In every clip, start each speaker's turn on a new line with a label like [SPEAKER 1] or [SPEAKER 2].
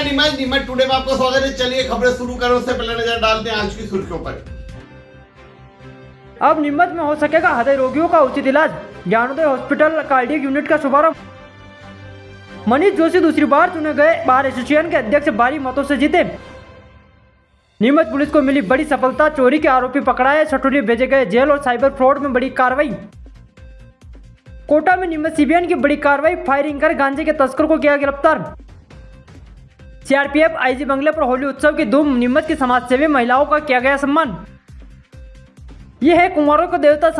[SPEAKER 1] Neemuch today में आपका स्वागत है। चलिए खबरें शुरू करें उससे पहले नजर डालते हैं आज की सुर्खियों पर।
[SPEAKER 2] अब नीमच में हो सकेगा हृदय रोगियों का उचित इलाज। ज्ञानोदय हॉस्पिटल कार्डियक यूनिट का शुभारंभ। मनीष जोशी दूसरी बार चुने गए बार एसोसिएशन के अध्यक्ष भारी मतों से जीते। नीमच पुलिस को मिली बड़ी सफलता, चोरी के आरोपी पकड़ाए, सटोली भेजे गए जेल और साइबर फ्रॉड में बड़ी कार्रवाई। कोटा में नीमच सीबीआई की बड़ी कार्रवाई, फायरिंग कर गांजे के तस्कर को किया गिरफ्तार। सीआरपीएफ आईजी बंगले पर होली उत्सव की धूम, नीमच की समाजसेवी महिलाओं का किया गया सम्मान। यह है कुंवारों को देवता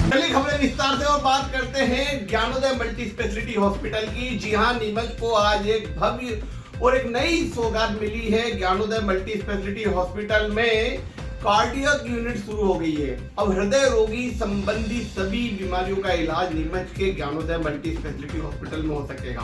[SPEAKER 1] चलिए खबरें विस्तार से और बात करते हैं ज्ञानोदय मल्टी स्पेशलिटी हॉस्पिटल की। जी हां, नीमच को आज एक भव्य और एक नई सौगात मिली है। ज्ञानोदय मल्टी स्पेशलिटी हॉस्पिटल में कार्डियक यूनिट शुरू हो गई है। अब हृदय रोगी संबंधी सभी बीमारियों का इलाज नीमच के ज्ञानोदय मल्टी स्पेशलिटी हॉस्पिटल में हो सकेगा।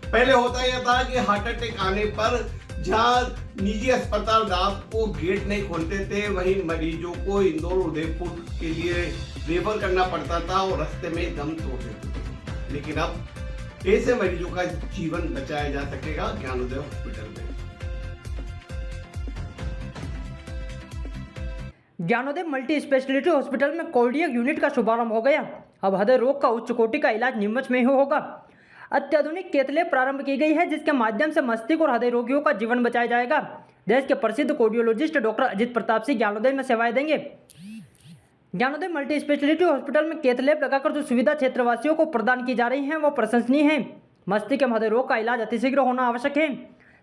[SPEAKER 1] पहले होता यह था कि हार्ट अटैक आने पर जहां निजी अस्पताल रात को गेट नहीं खोलते थे, वहीं मरीजों को इंदौर उदयपुर के लिए रेफर करना पड़ता था और रास्ते में दम तोड़ देते थे। लेकिन अब ऐसे मरीजों का जीवन बचाया जा सकेगा ज्ञानोदय हॉस्पिटल में।
[SPEAKER 2] ज्ञानोदय मल्टी स्पेशलिटी हॉस्पिटल में कार्डियक यूनिट का शुभारंभ हो गया। अब हृदय रोग का उच्च कोटि का इलाज नीमच में ही होगा। अत्याधुनिक कैथलैब प्रारंभ की गई है, जिसके माध्यम से मस्तिष्क और हृदय रोगियों का जीवन बचाया जाएगा। देश के प्रसिद्ध कार्डियोलॉजिस्ट डॉक्टर अजित प्रताप सिंह ज्ञानोदय में सेवाएं देंगे। ज्ञानोदय मल्टी स्पेशलिटी हॉस्पिटल में कैथलैब लगाकर जो सुविधा क्षेत्रवासियों को प्रदान की जा रही है वो प्रशंसनीय है। मस्तिष्क एवं हृदय रोग का इलाज अतिशीघ्र होना आवश्यक है।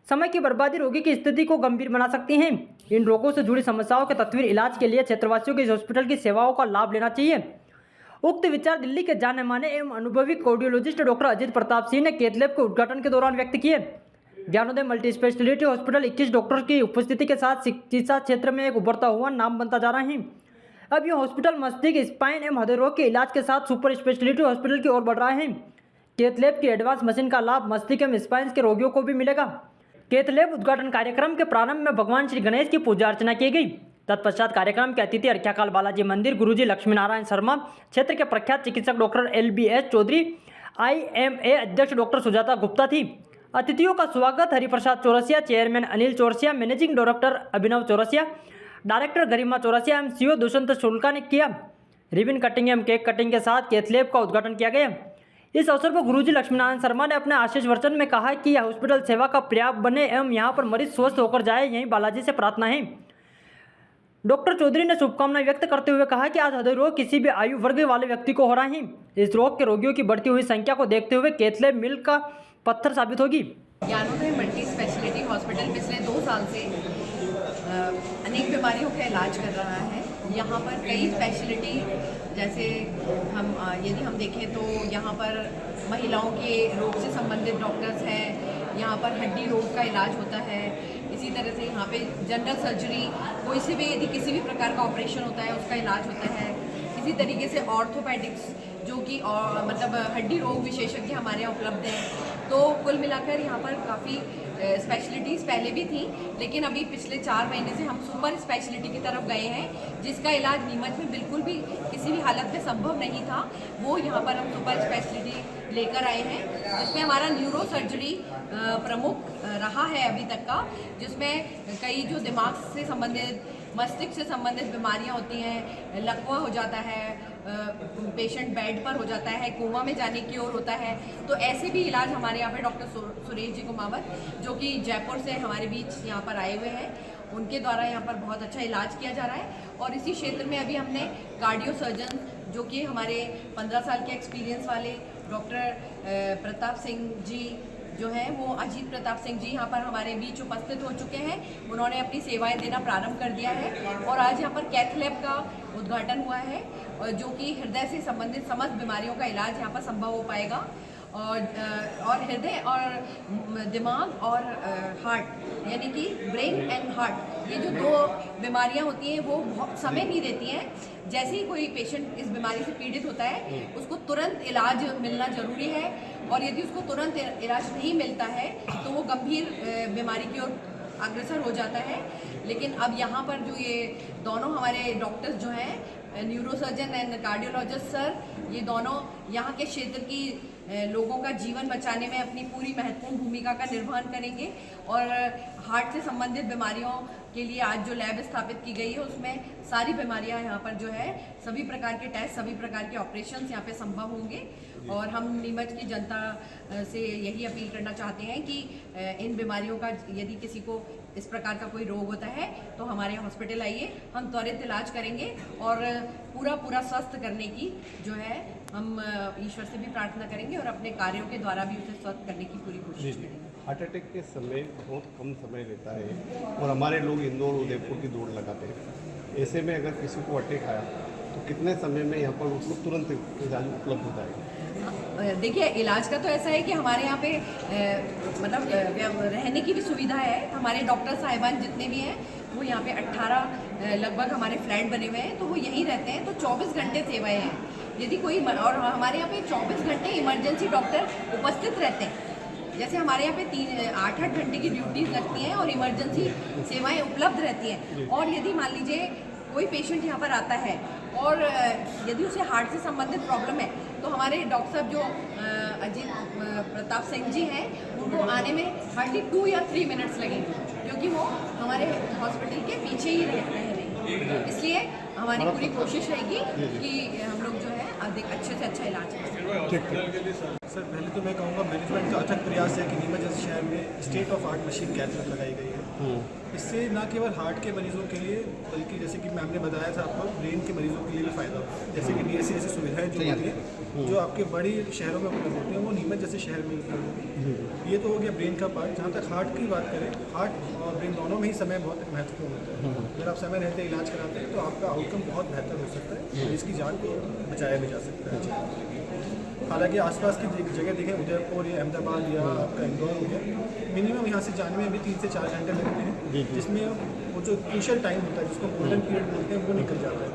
[SPEAKER 2] समय की बर्बादी रोगी की स्थिति को गंभीर बना सकती है। इन रोगों से जुड़ी समस्याओं के तत्वीर इलाज के लिए क्षेत्रवासियों को इस हॉस्पिटल की सेवाओं का लाभ लेना चाहिए। उक्त विचार दिल्ली के जाने माने एवं अनुभवी कार्डियोलॉजिस्ट डॉक्टर अजित प्रताप सिंह ने कैथलैब के उद्घाटन के दौरान व्यक्त किए। Gyanoday multi speciality hospital 21 doctor की उपस्थिति के साथ चिकित्सा क्षेत्र में एक उभरता हुआ नाम बनता जा रहा है। अब यह हॉस्पिटल मस्तिष्क, स्पाइन एवं हृदय रोग के इलाज के साथ सुपर स्पेशलिटी हॉस्पिटल की ओर बढ़ रहा है। कैथलैब की एडवांस मशीन का लाभ मस्तिष्क एवं स्पाइन के रोगियों को भी मिलेगा। कैथलैब उद्घाटन कार्यक्रम के प्रारंभ में भगवान श्री गणेश की पूजा अर्चना की गई। तत्पश्चात कार्यक्रम के अतिथि अर्घ्यकाल बालाजी मंदिर गुरुजी लक्ष्मी नारायण शर्मा, क्षेत्र के प्रख्यात चिकित्सक डॉक्टर LBS चौधरी, IMA अध्यक्ष डॉक्टर सुजाता गुप्ता थी। अतिथियों का स्वागत Hariprasad Chaurasia, chairman Anil Chaurasia, managing director Abhinav Chaurasia, director Garima Chaurasia एवं CEO दुष्यंत शुक्ला ने किया। रिबन कटिंग एवं केक कटिंग के साथ कैथलैब का उद्घाटन किया गया। इस अवसर पर गुरुजी लक्ष्मीनारायण शर्मा ने अपने आशीष वचन में कहा कि यह हॉस्पिटल सेवा का पर्याप्त बने एवं यहाँ पर मरीज स्वस्थ होकर जाए, यही बालाजी से प्रार्थना है। डॉक्टर चौधरी ने शुभकामनाएं व्यक्त करते हुए कहा कि आज हृदय रोग किसी भी आयु वर्ग वाले व्यक्ति को हो रहा है। इस रोग के रोगियों की बढ़ती हुई संख्या को देखते हुए कैथलैब मील का पत्थर साबित होगी।
[SPEAKER 3] ज्ञानोदय मल्टी स्पेशलिटी हॉस्पिटल पिछले 2 साल से अनेक बीमारियों का इलाज कर रहा है। यहाँ पर कई स्पेशलिटी, जैसे यदि हम देखें तो यहाँ पर महिलाओं के रोग से संबंधित डॉक्टर्स हैं, यहाँ पर हड्डी रोग का इलाज होता है। इसी तरह से यहाँ पे जनरल सर्जरी, कोई से भी यदि किसी भी प्रकार का ऑपरेशन होता है उसका इलाज होता है। इसी तरीके से ऑर्थोपेडिक्स, जो कि मतलब हड्डी रोग विशेषज्ञ हमारे यहाँ उपलब्ध हैं। तो कुल मिलाकर यहाँ पर काफ़ी स्पेशलिटीज़ पहले भी थी, लेकिन अभी पिछले 4 महीने से हम सुपर स्पेशलिटी की तरफ गए हैं, जिसका इलाज नीमच में बिल्कुल भी किसी भी हालत में संभव नहीं था। वो यहाँ पर हम सुपर स्पेशलिटी लेकर आए हैं, जिसमें हमारा न्यूरो सर्जरी प्रमुख रहा है अभी तक का, जिसमें कई जो दिमाग से संबंधित, मस्तिष्क से संबंधित बीमारियां होती हैं, लकवा हो जाता है, पेशेंट बेड पर हो जाता है, कोमा में जाने की ओर होता है, तो ऐसे भी इलाज हमारे यहाँ पे डॉक्टर सुरेश जी कुमावत, जो कि जयपुर से हमारे बीच यहाँ पर आए हुए हैं, उनके द्वारा यहाँ पर बहुत अच्छा इलाज किया जा रहा है। और इसी क्षेत्र में अभी हमने कार्डियो सर्जन, जो कि हमारे 15 साल के एक्सपीरियंस वाले डॉक्टर प्रताप सिंह जी जो है, वो अजीत प्रताप सिंह जी यहाँ पर हमारे बीच उपस्थित हो चुके हैं। उन्होंने अपनी सेवाएं देना प्रारंभ कर दिया है और आज यहाँ पर कैथलैब का उद्घाटन हुआ है, जो कि हृदय से संबंधित समस्त बीमारियों का इलाज यहाँ पर संभव हो पाएगा। और हृदय और दिमाग और हार्ट, यानी कि ब्रेन एंड हार्ट, ये जो 2 बीमारियां होती हैं वो बहुत समय नहीं देती हैं। जैसे ही कोई पेशेंट इस बीमारी से पीड़ित होता है, उसको तुरंत इलाज मिलना ज़रूरी है, और यदि उसको तुरंत इलाज नहीं मिलता है तो वो गंभीर बीमारी की ओर अग्रसर हो जाता है। लेकिन अब यहाँ पर जो ये दोनों हमारे डॉक्टर्स जो हैं, न्यूरोसर्जन एंड कार्डियोलॉजिस्ट सर, ये दोनों यहाँ के क्षेत्र की लोगों का जीवन बचाने में अपनी पूरी महत्वपूर्ण भूमिका का निर्वहन करेंगे। और हार्ट से संबंधित बीमारियों के लिए आज जो लैब स्थापित की गई है उसमें सारी बीमारियां यहाँ पर जो है सभी प्रकार के टेस्ट, सभी प्रकार के ऑपरेशंस यहाँ पे संभव होंगे। और हम नीमच की जनता से यही अपील करना चाहते हैं कि इन बीमारियों का यदि किसी को इस प्रकार का कोई रोग होता है तो हमारे हॉस्पिटल आइए, हम त्वरित इलाज करेंगे और पूरा स्वस्थ करने की जो है हम ईश्वर से भी प्रार्थना करेंगे और अपने कार्यों के द्वारा भी उसे स्वस्थ करने की पूरी कोशिश करेंगे।
[SPEAKER 4] हार्ट अटैक के समय बहुत कम समय रहता है और हमारे लोग इंदौर उदयपुर की दौड़ लगाते हैं। ऐसे में अगर किसी को अटैक आया तो कितने समय में यहाँ पर उसको तुरंत इलाज उपलब्ध होता है?
[SPEAKER 3] देखिए, इलाज का तो ऐसा है कि हमारे यहाँ पे मतलब रहने की भी सुविधा है। हमारे डॉक्टर साहिबान जितने भी हैं वो यहाँ पे 18 लगभग हमारे फ्लैट बने हुए हैं, तो वो यहीं रहते हैं। तो 24 घंटे सेवाएं हैं। यदि कोई और हमारे यहाँ पे 24 घंटे इमरजेंसी डॉक्टर उपस्थित रहते हैं। जैसे हमारे यहाँ पे 8-8 घंटे की ड्यूटीज लगती हैं और इमरजेंसी सेवाएं उपलब्ध रहती हैं। और यदि मान लीजिए कोई पेशेंट यहाँ पर आता है और यदि उसे हार्ट से संबंधित प्रॉब्लम है तो हमारे डॉक्टर साहब जो अजीत प्रताप सिंह जी हैं उनको आने में हार्डली 2 या 3 मिनट्स लगेंगे, क्योंकि वो हमारे हॉस्पिटल के पीछे ही रह रहे हैं। इसलिए हमारी पूरी कोशिश रहेगी कि हम लोग जो है अधिक अच्छे से अच्छा इलाज करें।
[SPEAKER 5] सर, पहले तो मैं कहूँगा मैनेजमेंट का अथक प्रयास है कि नीमच जैसे शहर में state of heart machine cath lab लगाई गई है। इससे न केवल हार्ट के मरीजों के लिए बल्कि जैसे कि मैम ने बताया था आपको ब्रेन के मरीजों के लिए भी फ़ायदा होता है। जैसे कि DSC जैसी सुविधाएं जो होती हैं जो आपके बड़ी शहरों में उपलब्ध होती हैं वो नीमच जैसे शहर में उपलब्ध होती है। ये तो हो गया ब्रेन का पार्ट। जहाँ तक हार्ट की बात करें, हार्ट और ब्रेन दोनों में ही समय बहुत महत्वपूर्ण होता है। अगर आप समय रहते इलाज कराते हैं तो आपका आउटकम बहुत बेहतर हो सकता है, इसकी जान को बचाया भी जा सकता है। हालांकि आसपास की जगह देखें, उदयपुर या अहमदाबाद या आपका इंदौर हो गया, मिनिमम यहाँ से जाने में भी 3 से 4 घंटे लगते हैं, जिसमें वो जो क्रूशियल टाइम होता है जिसको गोल्डन पीरियड बोलते हैं वो निकल जाता है।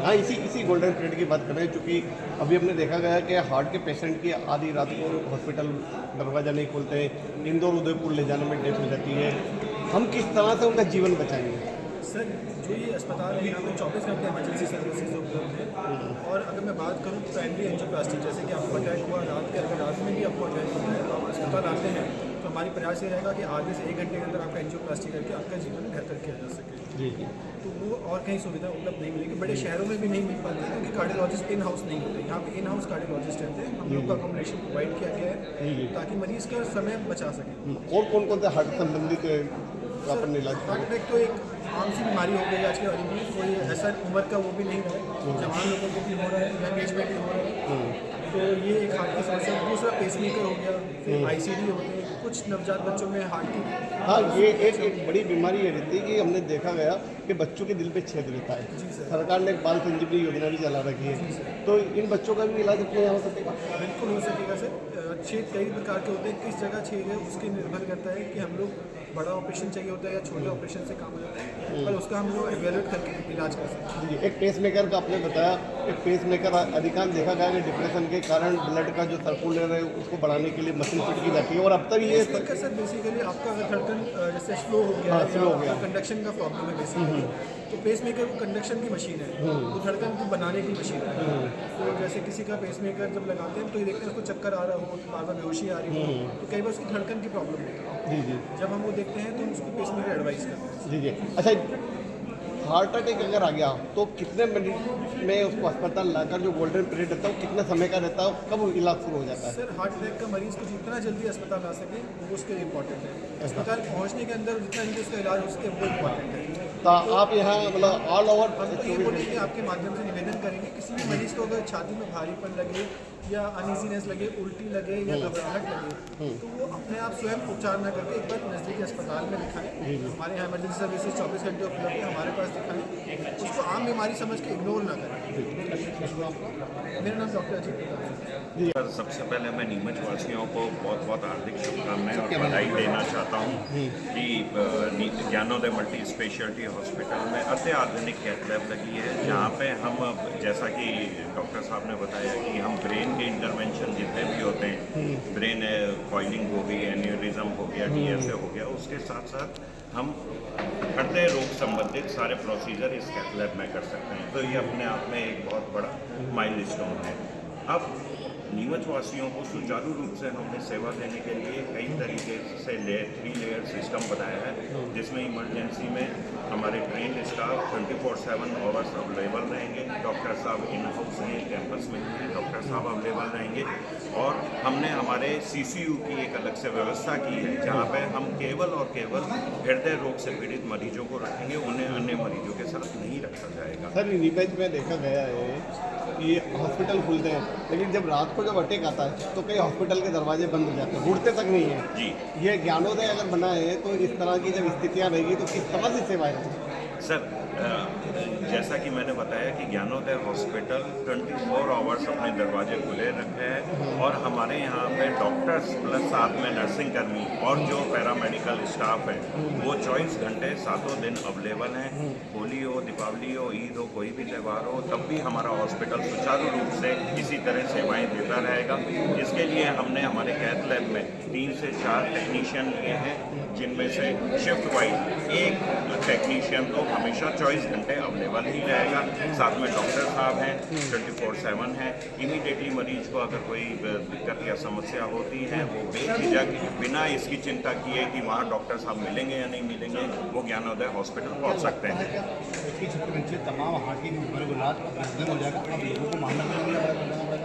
[SPEAKER 4] हाँ, इसी गोल्डन पीरियड की बात कर रहे हैं, क्योंकि अभी हमने देखा गया कि हार्ट के पेशेंट की आधी रात को हॉस्पिटल दरवाज़ा नहीं खोलते हैं, इंदौर उदयपुर ले जाने में डेथ हो जाती है। हम किस तरह से उनका जीवन बचाएंगे?
[SPEAKER 5] सर, जो ये अस्पताल है यहाँ पे 24 घंटे इमरजेंसी सर्विसेज उपलब्ध है। और अगर मैं बात करूँ प्राइमरी एंजियोप्लास्टी, जैसे कि आपको अटैक हुआ रात के, अगर रात में भी आपको अटैक होता है तो आप अस्पताल आते हैं तो हमारी प्रयास ये रहेगा कि आधे से 1 घंटे के अंदर आपका एंजियोप्लास्टी करके आपका जीवन बेहतर किया जा सके।
[SPEAKER 4] जी।
[SPEAKER 5] तो वो और कहीं सुविधा उपलब्ध नहीं मिलेगी, बड़े शहरों में भी नहीं मिल पाती क्योंकि कार्डियोलॉजिस्ट इन हाउस नहीं होते। यहाँ पे इन हाउस कार्डियोलॉजिस्ट रहते हैं। हम लोग का अकोमोडेशन प्रोवाइड किया गया है ताकि मरीज़ का समय बचा सके।
[SPEAKER 4] और कौन से हार्ट संबंधित अपन इलाज?
[SPEAKER 5] हार्ट अटैक तो एक आम सी बीमारी हो गई आज के दौर में, कोई ऐसा उम्र का वो भी नहीं रहा है, जवान लोगों को भी हो रहा है, यंग एज में भी हो रहा है। तो ये एक हार्ट की समस्या। दूसरा पेसमेकर हो गया, फिर ICD होते हैं, कुछ नवजात बच्चों में हार्ट की।
[SPEAKER 4] हाँ, ये एक बड़ी बीमारी ये रहती है कि हमने देखा गया कि बच्चों के दिल पे छेद रहता है। सरकार ने एक बाल संजीवनी योजना भी चला रखी है, तो इन बच्चों का भी इलाज अपने यहाँ हो सकेगा?
[SPEAKER 5] बिल्कुल हो सकेगा सर। छेद कई प्रकार के होते हैं, किस जगह छेद है उसके निर्भर करता है कि हम लोग बड़ा ऑपरेशन चाहिए होता है या छोटे ऑपरेशन से काम हो जाता है, पर उसका हम लोग एवेल्यूएट करके इलाज कर सकते हैं।
[SPEAKER 4] एक पेसमेकर का आपने बताया, एक पेसमेकर अधिकांश देखा गया कि डिप्रेशन के कारण ब्लड का जो सर्कुलर है उसको बढ़ाने के लिए मशीन फिट की जाती है। और अब तक ये
[SPEAKER 5] सर बेसिकली आपका अगर धड़कन जैसे स्लो हो गया,
[SPEAKER 4] स्लो हो गया,
[SPEAKER 5] कंडक्शन का प्रॉब्लम है बेसिकली, तो पेसमेकर कंडक्शन की मशीन है, वो धड़कन को बनाने की मशीन है। तो जैसे किसी का पेसमेकर जब लगाते हैं तो ये देखते हैं उसको चक्कर आ रहा हो, बार बार बेहोशी आ रही हो, तो कई बार उसकी धड़कन की प्रॉब्लम होती है।
[SPEAKER 4] जी।
[SPEAKER 5] जब हम वो देखते हैं तो हम उसको पेसमेकर एडवाइस करते हैं।
[SPEAKER 4] जी। अच्छा, हार्ट अटैक अगर आ गया तो कितने मिनट में उसको अस्पताल लाकर जो गोल्डन पीरियड रहता है वो कितने समय का रहता है, कब इलाज शुरू हो जाता है?
[SPEAKER 5] सर, हार्ट अटैक का मरीज़ को जितना जल्दी अस्पताल आ सके वो उसके लिए इम्पोर्टेंट है। अस्पताल पहुंचने के अंदर जितना जल्दी उसका इलाज हो सके वो इम्पोर्टेंट है।
[SPEAKER 4] तो आप यहाँ मतलब ऑल ओवर
[SPEAKER 5] हम तो ये बोलेंगे, आपके माध्यम से निवेदन करेंगे, किसी भी मरीज़ को अगर छाती में भारीपन लगे या अनइजीनेस लगे, उल्टी लगे या घबराहट लगे तो वो अपने आप स्वयं उपचार न करके एक बार नज़दीकी अस्पताल में दिखाएं। हमारे यहाँ इमरजेंसी सर्विसेज 24 घंटे उपलब्ध है, हमारे पास दिखाएं। उसको आम बीमारी समझ के इग्नोर ना करें। मेरा नाम डॉक्टर अजीत प्रताप है।
[SPEAKER 6] सर, सबसे पहले मैं नीमच वासियों को बहुत बहुत हार्दिक शुभकामनाएं और बधाई देना चाहता हूं कि ज्ञानोदय मल्टी स्पेशलिटी हॉस्पिटल में अत्याधुनिक कैथ लैब लगी है, जहां पे हम जैसा कि डॉक्टर साहब ने बताया कि हम ब्रेन के इंटरवेंशन जितने भी होते हैं, ब्रेन कॉइलिंग हो गई, एन्यूरिज्म हो गया, DFA हो गया, उसके साथ साथ हम हृदय रोग संबंधित सारे प्रोसीजर इस कैथ लैब में कर सकते हैं। तो ये अपने आप में एक बहुत बड़ा माइलस्टोन है। अब नीमच वासियों को सुचारू रूप से हमने सेवा देने के लिए कई तरीके से 3 लेयर सिस्टम बनाया है, जिसमें इमरजेंसी में हमारे ट्रेन स्टाफ 24/7 आवर्स अवेलेबल रहेंगे। डॉक्टर साहब इन हाउस हैं, कैंपस में हैं, डॉक्टर साहब अवेलेबल रहेंगे। और हमने हमारे CCU की एक अलग से व्यवस्था की है, जहाँ पे हम केवल और केवल हृदय रोग से पीड़ित मरीजों को रखेंगे, उन्हें अन्य मरीजों के साथ नहीं रखा जाएगा।
[SPEAKER 4] सर नीमच में देखा गया है कि हॉस्पिटल खुलते हैं, लेकिन जब रात को जब अटैक आता है तो कई हॉस्पिटल के दरवाजे बंद हो जाते हैं, उड़ते तक नहीं है
[SPEAKER 6] जी,
[SPEAKER 4] ये ज्ञानोदय अगर बना है तो इस तरह की जब स्थितियाँ रहेगी तो किस तरह से सेवाएं रहेंगी?
[SPEAKER 6] सर जैसा कि मैंने बताया कि ज्ञानोदय हॉस्पिटल 24 आवर्स अपने दरवाजे खुले रखे हैं और हमारे यहाँ पे डॉक्टर्स प्लस साथ में नर्सिंग कर्मी और जो पैरामेडिकल स्टाफ है वो 24 घंटे 7 दिन अवेलेबल हैं। होली हो, दीपावली हो, ईद हो, कोई भी त्यौहार हो, तब भी हमारा हॉस्पिटल सुचारू रूप से इसी तरह सेवाएं देता रहेगा। इसके लिए हमने हमारे कैथ लैब में 3 से 4 टेक्नीशियन लिए हैं, जिनमें से शिफ्ट वाइज एक टेक्नीशियन तो हमेशा 24 घंटे अवेलेबल ही रहेगा। साथ में डॉक्टर साहब हैं, 24/7 हैं। इमीडिएटली मरीज को अगर कोई दिक्कत या समस्या होती है, वो बेझिझक बिना इसकी चिंता किए कि वहाँ डॉक्टर साहब मिलेंगे या नहीं मिलेंगे, वो ज्ञानोदय हॉस्पिटल पहुँच सकते हैं।
[SPEAKER 7] इसकी छुट्टी में तमाम हाथी के ऊपर गुलाब हो जाएगा, अब लोगों को मानना पड़ेगा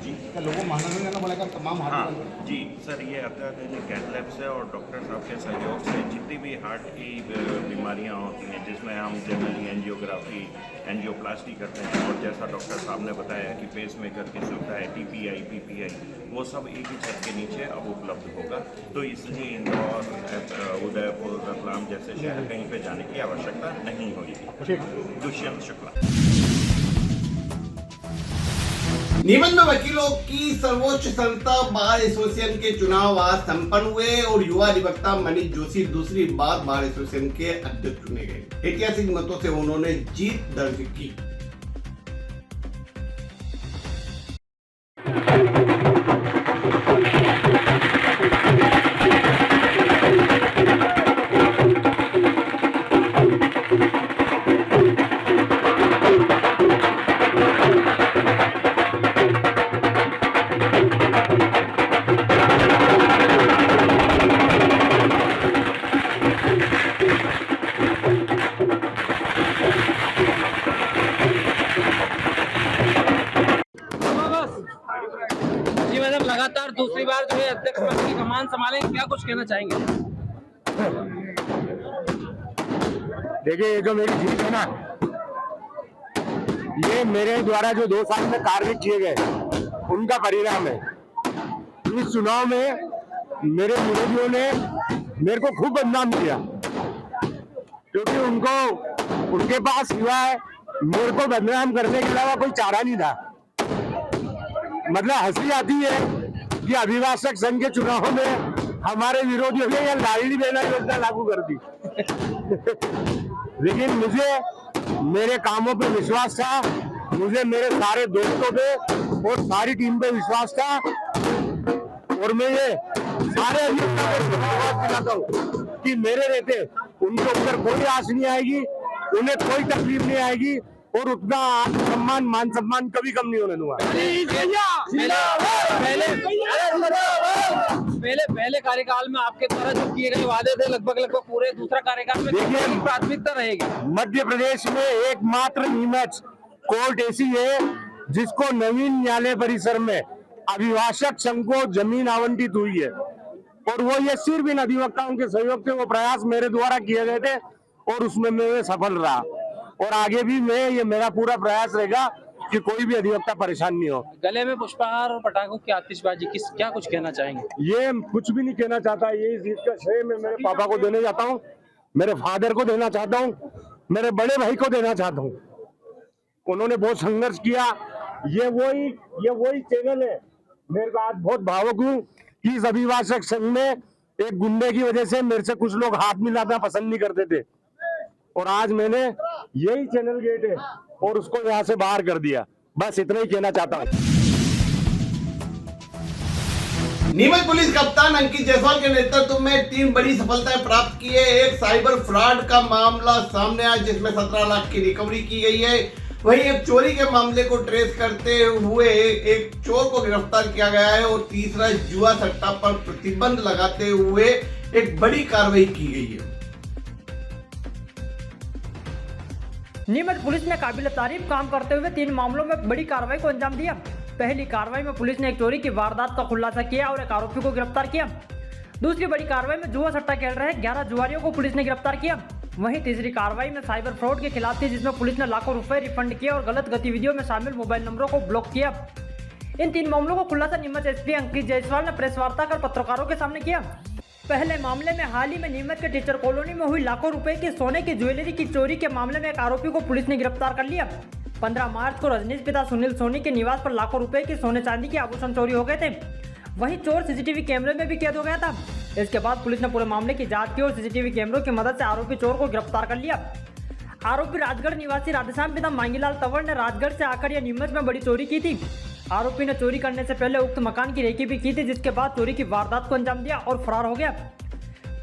[SPEAKER 6] जी,
[SPEAKER 7] क्या लोगों को मानना नहीं करना पड़ेगा तमाम
[SPEAKER 6] हाँ
[SPEAKER 7] हाथी?
[SPEAKER 6] जी सर, ये अत्याधुनिक कैथ लैब से और डॉक्टर साहब के सहयोग से जितनी भी हार्ट की बीमारियां होती हैं, जिसमें हम जनरली एंजियोग्राफी, एंजियोप्लास्टी करते हैं, और जैसा डॉक्टर साहब ने बताया कि पेस मेकर की सुविधा है, TPI, PPI, वो सब एक ही छत के नीचे अब उपलब्ध होगा। तो इसलिए इंदौर, उदयपुर, रतलाम जैसे शहर कहीं पे जाने की आवश्यकता नहीं होगी। दुष्यंत शुक्ला।
[SPEAKER 1] नीमच में वकीलों की सर्वोच्च संस्था बार एसोसिएशन के चुनाव आज संपन्न हुए और युवा अधिवक्ता मनीष जोशी दूसरी बार बार एसोसिएशन के अध्यक्ष चुने गए। ऐतिहासिक मतों से उन्होंने जीत दर्ज की।
[SPEAKER 8] जी मैडम, लगातार दूसरी बार जो है अध्यक्ष पद की कमान संभालेंगे, क्या कुछ कहना चाहेंगे?
[SPEAKER 9] देखिए, ये जो मेरी जीत है ना, ये मेरे द्वारा जो 2 साल में कार्य किए गए उनका परिणाम है। इस चुनाव में मेरे विरोधियों ने मेरे को खूब बदनाम किया, क्योंकि उनके पास सिवाय मेरे को बदनाम करने के अलावा कोई चारा नहीं था। मतलब हंसी आती है कि अभिभाषक संघ के चुनाव में हमारे विरोधियों ने यह लाडली बहना योजना लागू कर दी। लेकिन मुझे मेरे कामों पे विश्वास था, मुझे मेरे सारे दोस्तों पे और सारी टीम पे विश्वास था, और मैं ये सारे अधिकारियों को कि मेरे रहते उनके ऊपर कोई आस नहीं आएगी, उन्हें कोई तकलीफ नहीं आएगी, और उतना सम्मान, मान सम्मान कभी कम नहीं होने दूंगा।
[SPEAKER 8] पहले कार्यकाल में आपके द्वारा जो किए गए वादे थे लगभग पूरे दूसरा कार्यकाल में देखिए प्राथमिकता रहेगी।
[SPEAKER 9] मध्य प्रदेश में एकमात्र नीमच कोर्ट ऐसी है जिसको नवीन न्यायालय परिसर में अभिभाषक संघ को जमीन आवंटित हुई है, और वो ये सिर्फ इन अधिवक्ताओं के सहयोग से वो प्रयास मेरे द्वारा किए गए थे, और उसमें मैं सफल रहा, और आगे भी ये मेरा पूरा प्रयास रहेगा कि कोई भी अधिवक्ता परेशान नहीं हो।
[SPEAKER 8] गले में पुष्पहार और पटाखों की आतिशबाजी क्या कुछ कहना चाहेंगे? ये
[SPEAKER 9] कुछ भी नहीं कहना चाहता, ये इस चीज का श्रेय मैं मेरे पापा को देना चाहता हूँ, मेरे फादर को देना चाहता हूँ, मेरे बड़े भाई को देना चाहता हूँ। उन्होंने बहुत संघर्ष किया। ये वही चैनल है। मेरे को आज बहुत भावुक हूँ कि इस अभिभाषक संघ में एक गुंडे की वजह से मेरे से कुछ लोग हाथ मिलाना पसंद नहीं करते थे, और आज मैंने यही चैनल गेट है और उसको यहाँ से बाहर कर दिया। बस इतना ही कहना चाहता हूँ।
[SPEAKER 1] नीमच पुलिस कप्तान अंकित जायसवाल के नेतृत्व में 3 बड़ी सफलताएं प्राप्त की है। एक साइबर फ्रॉड का मामला सामने आया, जिसमें 17 लाख की रिकवरी की गई है। वहीं एक चोरी के मामले को ट्रेस करते हुए एक चोर को गिरफ्तार किया गया है और तीसरा जुआ सट्टा पर प्रतिबंध लगाते हुए एक बड़ी कार्रवाई की गई है।
[SPEAKER 2] नीमच पुलिस ने काबिल तारीफ काम करते हुए 3 मामलों में बड़ी कार्रवाई को अंजाम दिया। पहली कार्रवाई में पुलिस ने एक चोरी की वारदात का खुलासा किया और एक आरोपी को गिरफ्तार किया। दूसरी बड़ी कार्रवाई में जुआ सट्टा खेल रहे 11 जुआरियों को पुलिस ने गिरफ्तार किया। वहीं तीसरी कार्रवाई में साइबर फ्रॉड के खिलाफ थी, जिसमें पुलिस ने लाखों रुपए रिफंड किए और गलत गतिविधियों में शामिल मोबाइल नंबरों को ब्लॉक किया। इन 3 मामलों को खुलासा नीमच एसपी अंकित जायसवाल ने प्रेस वार्ता कर पत्रकारों के सामने किया। पहले मामले में हाल ही में नीमच के टीचर कॉलोनी में हुई लाखों रुपए की सोने की ज्वेलरी की चोरी के मामले में एक आरोपी को पुलिस ने गिरफ्तार कर लिया। 15 मार्च को रजनीश पिता सुनील सोनी के निवास पर लाखों रुपए के सोने चांदी के आभूषण चोरी हो गए थे। वहीं चोर सीसीटीवी कैमरे में भी कैद हो गया था। इसके बाद पुलिस ने पूरे मामले की जांच की और सीसीटीवी कैमरों की मदद से आरोपी चोर को गिरफ्तार कर लिया। आरोपी राजगढ़ निवासी राधेश्याम पिता मांगीलाल तंवर ने राजगढ़ से आकर यह नीमच में बड़ी चोरी की थी। आरोपी ने चोरी करने से पहले उक्त मकान की रेकी भी की थी, जिसके बाद चोरी की वारदात को अंजाम दिया और फरार हो गया।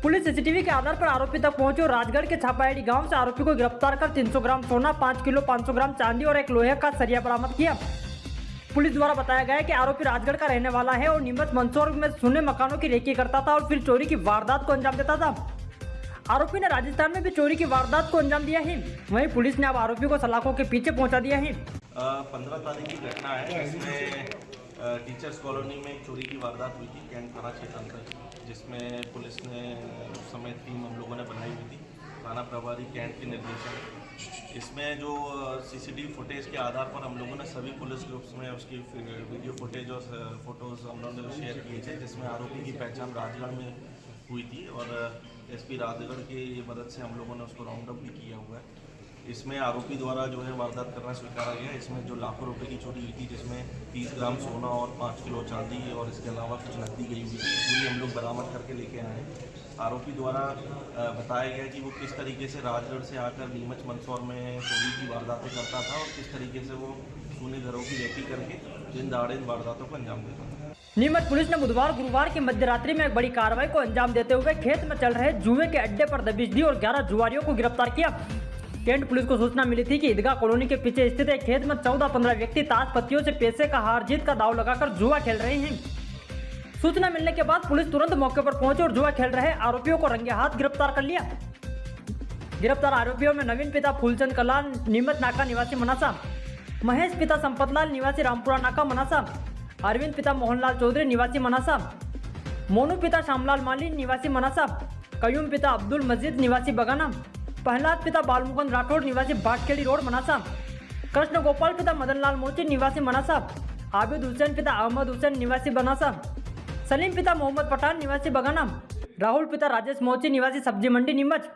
[SPEAKER 2] पुलिस सीसीटीवी के आधार पर आरोपी तक पहुंची और राजगढ़ के छापाएड़ी गांव से आरोपी को गिरफ्तार कर 300 ग्राम सोना, 5 किलो 500 ग्राम चांदी और एक लोहे का सरिया बरामद किया। पुलिस द्वारा बताया गया है कि आरोपी राजगढ़ का रहने वाला है और नीमच मंदसौर में सुने मकानों की रेकी करता था और फिर चोरी की वारदात को अंजाम देता था। आरोपी ने राजस्थान में भी चोरी की वारदात को अंजाम दिया है। वहीं पुलिस ने अब आरोपी को सलाखों के पीछे पहुंचा दिया है।
[SPEAKER 10] 15 तारीख की घटना है, जिसमें टीचर्स कॉलोनी में एक चोरी की वारदात हुई थी कैंट थाना क्षेत्र अंतर्गत, जिसमें पुलिस ने उस समय टीम हम लोगों ने बनाई हुई थी, थाना प्रभारी कैंट के निर्देशन। इसमें जो सीसीटीवी फुटेज के आधार पर हम लोगों ने सभी पुलिस ग्रुप्स में उसकी वीडियो फुटेज और फोटोज़ हम लोगों ने शेयर किए थे, जिसमें आरोपी की पहचान राजगढ़ में हुई थी और एसपी राजगढ़ की मदद से हम लोगों ने उसको राउंड अप भी किया हुआ है। इसमें आरोपी द्वारा जो है वारदात करना स्वीकारा गया। इसमें जो लाखों रुपए की चोरी हुई थी, जिसमें 30 ग्राम सोना और 5 किलो चांदी और इसके अलावा कुछ नकदी गई हुई थी, पूरी हम लोग बरामद करके लेके आए हैं। आरोपी द्वारा बताया गया कि वो किस तरीके से राजगढ़ से आकर नीमच मंदसौर में चोरी की वारदातें करता था और किस तरीके से वो सोने घरों की रेकी करके दिन दहाड़े इन वारदातों को अंजाम देता था।
[SPEAKER 2] नीमच पुलिस ने बुधवार गुरुवार की मध्यरात्रि में एक बड़ी कार्रवाई को अंजाम देते हुए खेत में चल रहे जुए के अड्डे पर दबिश दी और 11 जुआरियों को गिरफ्तार किया। कैंट पुलिस को सूचना मिली थी कि ईदगाह कॉलोनी के पीछे स्थित एक खेत में 14-15 व्यक्ति ताश पत्तियों से पैसे का हार जीत का दाव लगाकर जुआ खेल रहे हैं। सूचना मिलने के बाद पुलिस तुरंत मौके पर पहुंची और जुआ खेल रहे आरोपियों को रंगे हाथ गिरफ्तार कर लिया। गिरफ्तार आरोपियों में नवीन पिता फूलचंद कलाल नीमच नाका निवासी मनासा, महेश पिता संपतलाल निवासी रामपुरा नाका मनासा, अरविंद पिता मोहनलाल चौधरी निवासी मनासा, मोनू पिता श्यामलाल माली निवासी मनासा, कयूम पिता अब्दुल मजीद निवासी बगाना, प्रहलाद पिता बालमुकुंद राठौड़ निवासी बाटखेड़ी रोड मनासा, कृष्ण गोपाल पिता मदनलाल मोची निवासी मनासा, आबिद हुसैन पिता अहमद हुसैन निवासी बनासा, सलीम पिता मोहम्मद पठान निवासी बगाना, राहुल पिता राजेश मोची निवासी सब्जी मंडी नीमच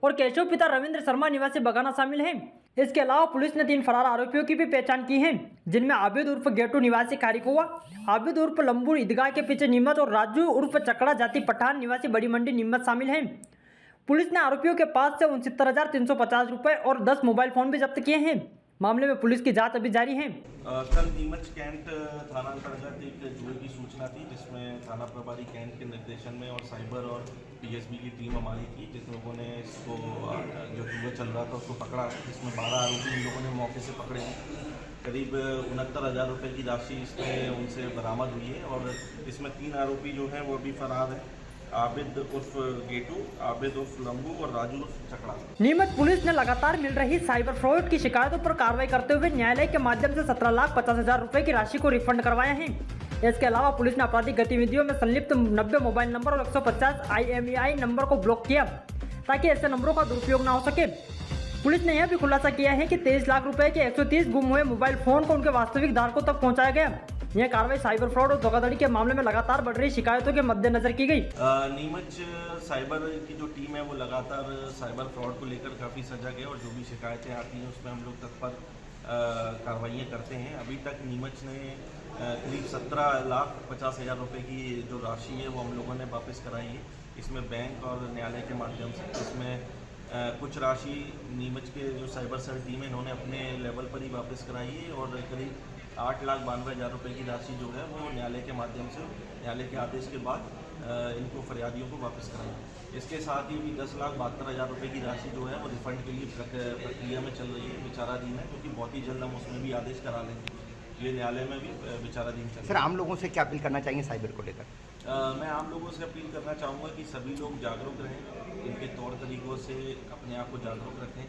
[SPEAKER 2] और केशव पिता रविंद्र शर्मा निवासी बगाना शामिल हैं। इसके अलावा पुलिस ने 3 फरार आरोपियों की भी पहचान की है, जिनमें आबिद उर्फ गेटू निवासी कारिकुआ, आबिद उर्फ लंबू ईदगाह के पीछे नीमच और राजू उर्फ चकड़ा जाति पठान निवासी बड़ी मंडी नीमच शामिल हैं। पुलिस ने आरोपियों के पास से 69,350 रुपए और 10 मोबाइल फोन भी जब्त किए हैं। मामले में पुलिस की जांच अभी जारी है।
[SPEAKER 10] कल नीमच कैंट थाना अंतर्गत एक जुए की सूचना थी, जिसमें थाना प्रभारी कैंट के निर्देशन में और साइबर और पीएसबी की टीम हमारी थी, जिस लोगों ने इसको जो जुआ चल रहा था उसको पकड़ा है, जिसमें 12 आरोपी इन लोगों ने मौके से पकड़े हैं। करीब 69,000 रुपये की राशि इसमें उनसे बरामद हुई है और इसमें 3 आरोपी जो हैं वो भी फरार है, आबिद उर्फ गेटू, आबिद उर्फ लंबू और राजू उर्फ चकड़ा।
[SPEAKER 2] नीमच पुलिस ने लगातार मिल रही साइबर फ्रॉड की शिकायतों पर कार्रवाई करते हुए न्यायालय के माध्यम से 17,50,000 रुपए की राशि को रिफंड करवाया है। इसके अलावा पुलिस ने आपराधिक गतिविधियों में संलिप्त 90 मोबाइल नंबर और 150 IMEI नंबर को ब्लॉक किया, ताकि ऐसे नंबरों का दुरुपयोग न हो सके। पुलिस ने यह भी खुलासा किया है कि 23 लाख रुपए के 130 गुम हुए मोबाइल फोन को उनके वास्तविक धारकों तक पहुंचाया गया। यह कार्रवाई साइबर फ्रॉड और धोखाधड़ी के मामले में लगातार बढ़ रही शिकायतों के मद्देनजर की गई।
[SPEAKER 10] नीमच साइबर की जो टीम है वो लगातार साइबर फ्रॉड को लेकर काफ़ी सजग है और जो भी शिकायतें आती हैं उसमें हम लोग तत्पर कार्रवाइयाँ करते हैं। अभी तक नीमच ने करीब 17,50,000 रुपये की जो राशि है वो हम लोगों ने वापस कराई है, इसमें बैंक और न्यायालय के माध्यम से। इसमें कुछ राशि नीमच के जो साइबर सेल टीम है इन्होंने अपने लेवल पर ही वापस कराई है और करीब 8,92,000 रुपये की राशि जो है वो न्यायालय के माध्यम से, न्यायालय के आदेश के बाद इनको फरियादियों को वापस कराएं। इसके साथ ही भी 10,72,000 रुपये की राशि जो है वो रिफंड के लिए प्रक्रिया में चल रही है, विचाराधीन है, क्योंकि बहुत ही जल्द हम उसमें भी आदेश करा लेंगे। ये न्यायालय में भी विचाराधीन चल रहा है।
[SPEAKER 11] सर, आम लोगों से क्या अपील करना चाहेंगे साइबर को लेकर?
[SPEAKER 10] मैं आम लोगों से अपील करना चाहूँगा कि सभी लोग जागरूक रहें, इनके तौर तरीक़ों से अपने आप को जागरूक रखें,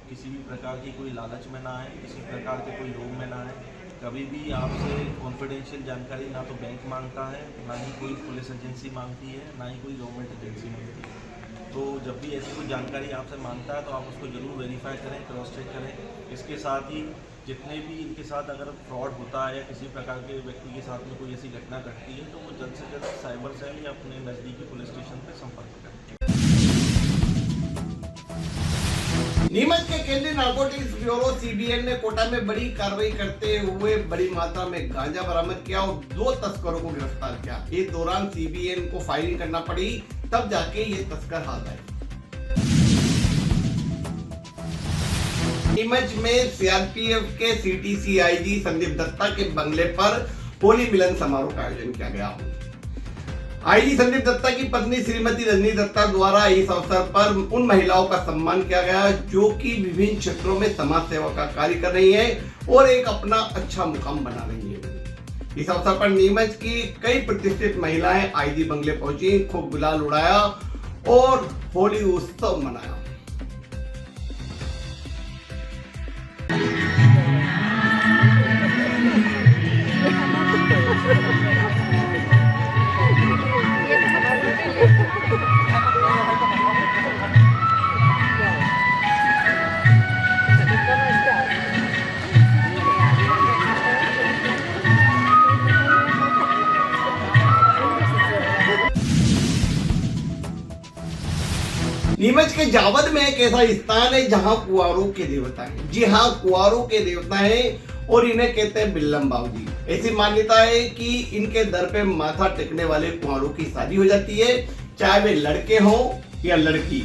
[SPEAKER 10] किसी भी प्रकार की कोई लालच में ना आए, किसी प्रकार के कोई लोभ में ना आए। कभी भी आपसे कॉन्फिडेंशियल जानकारी ना तो बैंक मांगता है, ना ही कोई पुलिस एजेंसी मांगती है, ना ही कोई गवर्नमेंट एजेंसी मांगती है। तो जब भी ऐसी कोई जानकारी आपसे मांगता है तो आप उसको ज़रूर वेरीफाई करें, क्रॉस चेक करें। इसके साथ ही जितने भी इनके साथ अगर फ्रॉड होता है या किसी प्रकार के व्यक्ति के साथ में कोई ऐसी घटना घटती है तो वो जल्द से जल्द साइबर सेल या अपने नज़दीकी पुलिस स्टेशन पर संपर्क करें।
[SPEAKER 1] नीमच के केंद्रीय नारकोटिक्स ब्यूरो सीबीएन ने कोटा में बड़ी कार्रवाई करते हुए बड़ी मात्रा में गांजा बरामद किया और 2 तस्करों को गिरफ्तार किया। इस दौरान सीबीएन को फायरिंग करना पड़ी, तब जाके ये तस्कर हाथ आए। नीमच में सीआरपीएफ के सीटीसी आईजी संदीप दत्ता के बंगले पर होली मिलन समारोह का आयोजन किया गया। आईजी संदीप दत्ता की पत्नी श्रीमती रजनी दत्ता द्वारा इस अवसर पर उन महिलाओं का सम्मान किया गया जो कि विभिन्न क्षेत्रों में समाज सेवा का कार्य कर रही है और एक अपना अच्छा मुकाम बना रही है। इस अवसर पर नीमच की कई प्रतिष्ठित महिलाएं आईजी बंगले पहुंची, खूब गुलाल उड़ाया और होली उत्सव मनाया। नीमच के जावद में एक ऐसा स्थान है जहां कुंवारों के देवता हैं। जी हाँ, कुंवारों के देवता हैं और इन्हें कहते हैं बिल्लम बाबूजी। ऐसी मान्यता है कि इनके दर पे माथा टेकने वाले कुंवारों की शादी हो जाती है, चाहे वे लड़के हों या लड़की।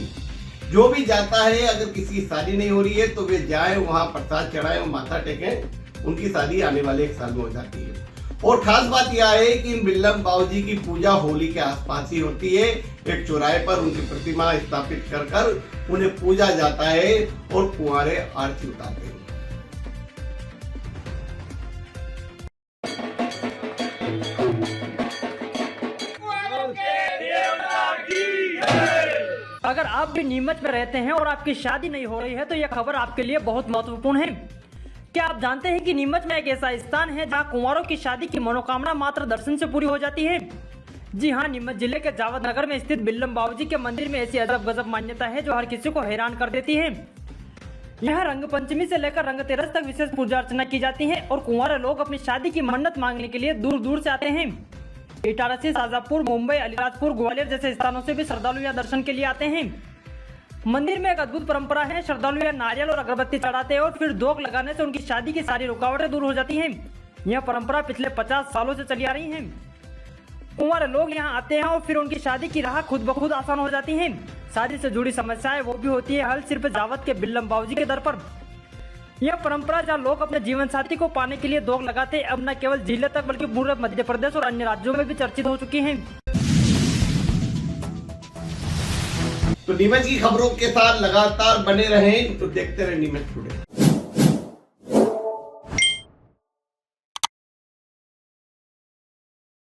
[SPEAKER 1] जो भी जाता है, अगर किसी की शादी नहीं हो रही है तो वे जाए, वहां प्रसाद चढ़ाए और माथा टेकें, उनकी शादी आने वाले 1 साल में हो जाती है। और खास बात यह है कि इन बिल्लम बाबूजी की पूजा होली के आसपास ही होती है। एक चौराहे पर उनकी प्रतिमा स्थापित कर उन्हें पूजा जाता है और कुंवारे आरती उतारते हैं।
[SPEAKER 2] अगर आप भी नीमच में रहते हैं और आपकी शादी नहीं हो रही है तो यह खबर आपके लिए बहुत महत्वपूर्ण है। क्या आप जानते हैं कि नीमच में एक ऐसा स्थान है जहां कुंवारों की शादी की मनोकामना मात्र दर्शन से पूरी हो जाती है? जी हां, नीमच जिले के जावद नगर में स्थित बिल्लम बाबूजी के मंदिर में ऐसी अजब गजब मान्यता है जो हर किसी को हैरान कर देती है। यहाँ रंग पंचमी से लेकर रंग तेरस तक विशेष पूजा अर्चना की जाती है और कुंवारे लोग अपनी शादी की मन्नत मांगने के लिए दूर दूर से आते हैं। इटारसी, शाजापुर, मुंबई, अलीराजपुर, ग्वालियर जैसे स्थानों से भी श्रद्धालु यहाँ दर्शन के लिए आते हैं। मंदिर में एक अद्भुत परंपरा है। श्रद्धालु यहाँ नारियल और अगरबत्ती चढ़ाते हैं और फिर दोग लगाने से उनकी शादी की सारी रुकावटें दूर हो जाती हैं। यह परंपरा पिछले 50 सालों से चली आ रही है। कुंवारे लोग यहाँ आते हैं और फिर उनकी शादी की राह खुद ब खुद आसान हो जाती है। शादी से जुड़ी समस्याएं वो भी होती है हल सिर्फ जावद के बिल्लम बाबूजी के दर पर। यह परंपरा जहाँ लोग अपने जीवन साथी को पाने के लिए दोग लगाते अब न केवल जिले तक बल्कि पूरे मध्य प्रदेश और अन्य राज्यों में भी चर्चित हो चुकी है।
[SPEAKER 1] तो नीमच की खबरों के साथ लगातार बने रहें, तो देखते रहें नीमच टुडे।